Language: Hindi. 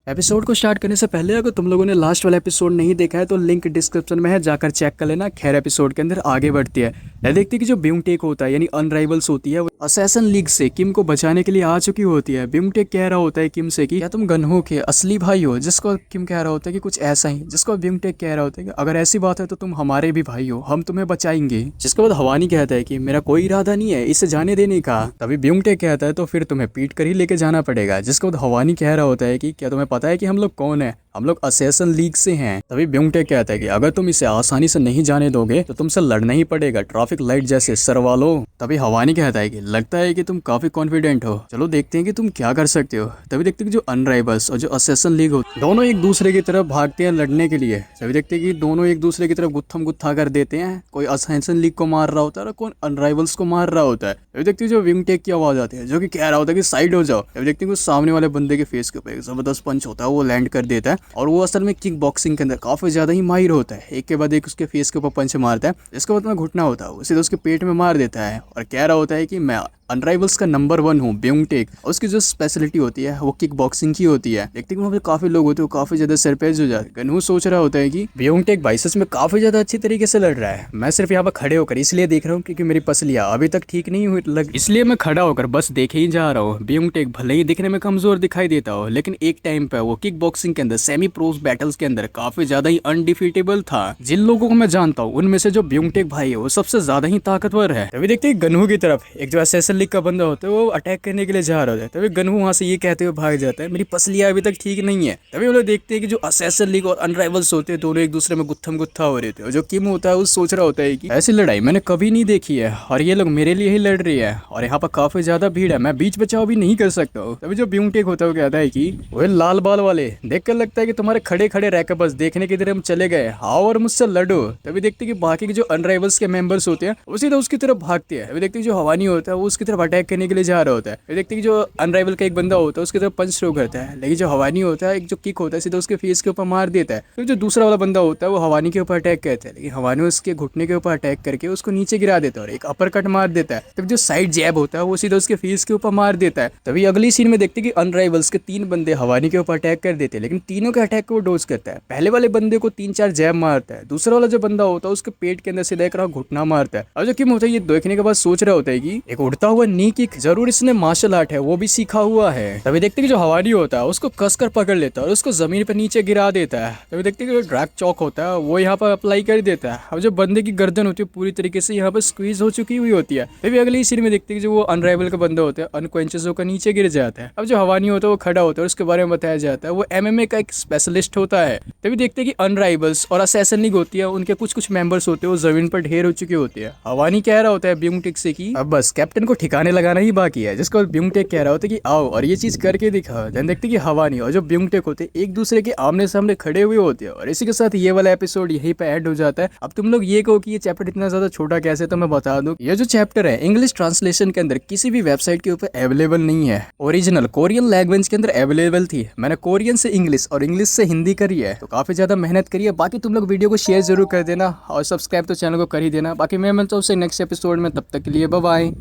एपिसोड को स्टार्ट करने से पहले अगर तुम लोगों ने लास्ट वाला एपिसोड नहीं देखा है तो लिंक डिस्क्रिप्शन में है, जाकर चेक कर लेना। खैर एपिसोड के अंदर आगे बढ़ती है। यह देखती है कि जो ब्यूंगटेक होता है यानी अनराइवल्स होती है वो असैसन लीग से किम को बचाने के लिए आ चुकी होती है। ब्यूंगटेक कह रहा होता है किम से कि क्या तुम गन्हो के असली भाई हो, जिसको किम कह रहा होता है कि कुछ ऐसा ही, जिसको ब्यूंगटेक कह रहा होता है कि अगर ऐसी बात है तो तुम हमारे भी भाई हो, हम तुम्हें बचाएंगे। जिसके बाद हवानी कहता है कि मेरा कोई इरादा नहीं है इसे जाने देने का। तभी ब्यूंगटेक कहता है तो फिर तुम्हें पीट कर ही लेके जाना पड़ेगा। जिसके बाद हवानी कह रहा होता है कि क्या तुम्हें पता है कि हम लोग कौन है, हम लोग असैसन लीग से हैं। तभी ब्यूंगटेक कहता है कि अगर तुम इसे आसानी से नहीं जाने दोगे तो तुमसे लड़ना ही पड़ेगा, ट्रैफिक लाइट जैसे सर वालो। तभी हवानी कहता है कि लगता है कि तुम काफी कॉन्फिडेंट हो, चलो देखते हैं कि तुम क्या कर सकते हो। तभी देखते हैं कि जो अनराइवल्स और जो असैसन लीग हो दोनों एक दूसरे की तरफ भागते हैं लड़ने के लिए। तभी देखते हैं कि दोनों एक दूसरे की तरफ गुत्थम गुत्था कर देते हैं। कोई असैसन लीग को मार रहा होता है और कोई अनराइवल्स को मार रहा होता है। तभी देखते हैं जो ब्यूंगटेक की आवाज आती है जो कि कह रहा होता है कि साइड हो जाओ। तभी देखते हैं कि सामने वाले बंदे के फेस के ऊपर एक जबरदस्त पंच होता है, वो लैंड कर देता है और वो असल में किक बॉक्सिंग के अंदर काफी ज्यादा ही माहिर होता है। एक के बाद एक उसके फेस के ऊपर पंच मारता है। इसके बाद में घुटना होता है उसे तो उसके पेट में मार देता है और कह रहा होता है कि मैं अनराइवल्स का नंबर 1 हूँ ब्यूंगटेक। उसकी जो स्पेशलिटी होती है वो किक बॉक्सिंग की होती है। देखते हैं वहाँ पे काफी लोग होते हैं, काफी ज्यादा सरप्राइज हो जाते हैं। गन्हू सोच रहा होता है कि ब्यूंगटेक भाई सच में काफी ज्यादा अच्छी तरीके से लड़ रहा है, मैं सिर्फ यहाँ पर खड़े होकर इसलिए देख रहा हूँ क्योंकि मेरी पसलियाँ अभी तक ठीक नहीं हुई लग, इसलिए मैं खड़ा होकर बस देखे ही जा रहा हूँ। ब्यूंगटेक भले ही दिखने में कमजोर दिखाई देता हो लेकिन एक टाइम पे वो किक बॉक्सिंग के अंदर सेमी प्रोस बैटल्स के अंदर काफी ज्यादा ही अनडिफीटेबल था। जिन लोगों को मैं जानता हूँ उनमें से जो ब्यूंगटेक भाई है वो सबसे ज्यादा ही ताकतवर है। तभी देखते हैं गन्हू की तरफ एक जो असैसन लीग का बंदा होता है वो अटैक करने के लिए जा रहा होता है। तभी गन्हू वहां से ये कहते हुए भाग जाता है मेरी पसलियां अभी तक ठीक नहीं है। तभी वो लोग देखते हैं कि जो असैसन लीग और अनराइवल्स होते हैं दोनों एक दूसरे में गुत्थम गुत्था हो रहे थे और जो किम होता है वो सोच रहा होता है कि ऐसी लड़ाई मैंने कभी नहीं देखी है और ये लोग मेरे लिए ही लड़ रही है और यहाँ पर काफी ज्यादा भीड़ है, मैं बीच बचाव भी नहीं कर सकता हूँ। तभी जो ब्यूंगटेक होता है वो कहता है कि वो लाल बाल वाले देखकर लगता है कि तुम्हारे खड़े खड़े रहकर बस देखने की तरफ हम चले गए, आओ और मुझसे लड़ो। तभी देखते हैं कि बाकी के जो अनराइवल्स के मेंबर्स होते हैं उसी तो उसकी तरफ भागते हैं। अभी देखते हैं जो हवानी होता है वो उसकी तरफ अटैक करने के लिए जा रहा होता है। देखते हैं कि जो अनराइवल का एक बंदा होता है उसकी तरफ पंच थ्रो करता है लेकिन जो हवानी होता है एक जो किक होता है सीधा उसके फेस के ऊपर मार देता है। तो जो दूसरा वाला बंदा होता है वो हवानी के ऊपर अटैक करता है लेकिन हवानी उसके घुटने के ऊपर अटैक करके उसको नीचे गिरा देता है और एक अपर कट मार देता है। तब जो साइड जैब होता है वो सीधा उसके फेस के ऊपर मार देता है। तभी अगली सीन में देखते हैं कि अनराइवल्स के 3 बंदे हवानी के ऊपर अटैक कर देते हैं लेकिन तीनों के अटैक को वो डोज करता है। पहले वाले बंदे को 3-4 जैब मारता है, दूसरा वाला जो बंदा होता है उसके पेट के अंदर सीधा एक घुटना मारता है। और जो किम होता है ये देखने के बाद सोच रहा होता है कि एक उड़ता हुआ नी किक जरूर इसने मार्शल आर्ट है वो भी सीखा हुआ है। तभी देखते हैं कि जो हवानी होता है उसको कसकर पकड़ लेता है और उसको जमीन पर नीचे गिरा देता है। तभी देखते हैं कि जो ड्रैग चौक होता है वो यहाँ पर अप्लाई कर देता है। अब जो बंदे की गर्दन होती है पूरी तरीके से यहाँ पर स्क्वीज हो चुकी हुई होती है। तभी अगली सीन में देखते हैं कि जो वो अनराइवल का बंदा होता है अनकॉन्शियस होकर नीचे गिर जाता है। अब जो हवानी होता है वो खड़ा होता है और उसके बारे में बताया जाता है वो एमएमए का एक स्पेशलिस्ट होता है। तभी देखते हैं कि अनराइवल्स और असैसन लीग होती है उनके कुछ कुछ मेंबर्स होते हैं वो जमीन पर ढेर हो चुके होते हैं। हवानी कह रहा होता है ब्यूंगटेक से कि अब बस कैप्टन को ठिकाने लगाना ही बाकी है, जिसको ब्यूंगटेक कह रहा होता है कि आओ और ये चीज करके दिखा। देन देखते कि हवानी और जो ब्यूंगटेक होते हैं एक दूसरे के आमने सामने खड़े हुए होते हैं और इसी के साथ ये वाला एपिसोड यहीं पे ऐड हो जाता है। अब तुम लोग ये कहो कि ये चैप्टर इतना ज्यादा छोटा कैसे, तो मैं बता दूं ये जो चैप्टर है इंग्लिश ट्रांसलेशन के अंदर किसी भी वेबसाइट के ऊपर अवेलेबल नहीं है, ओरिजिनल कोरियन लैंग्वेज के अंदर अवेलेबल थी। मैंने कोरियन से इंग्लिश और इंग्लिश से हिंदी करी है, तो काफी ज्यादा मेहनत करी है। बाकी तुम लोग वीडियो को शेयर जरूर कर देना और सब्सक्राइब तो चैनल को कर ही देना। बाकी मैं मिलता हूँ नेक्स्ट एपिसोड में, तब तक के लिए बाय बाय।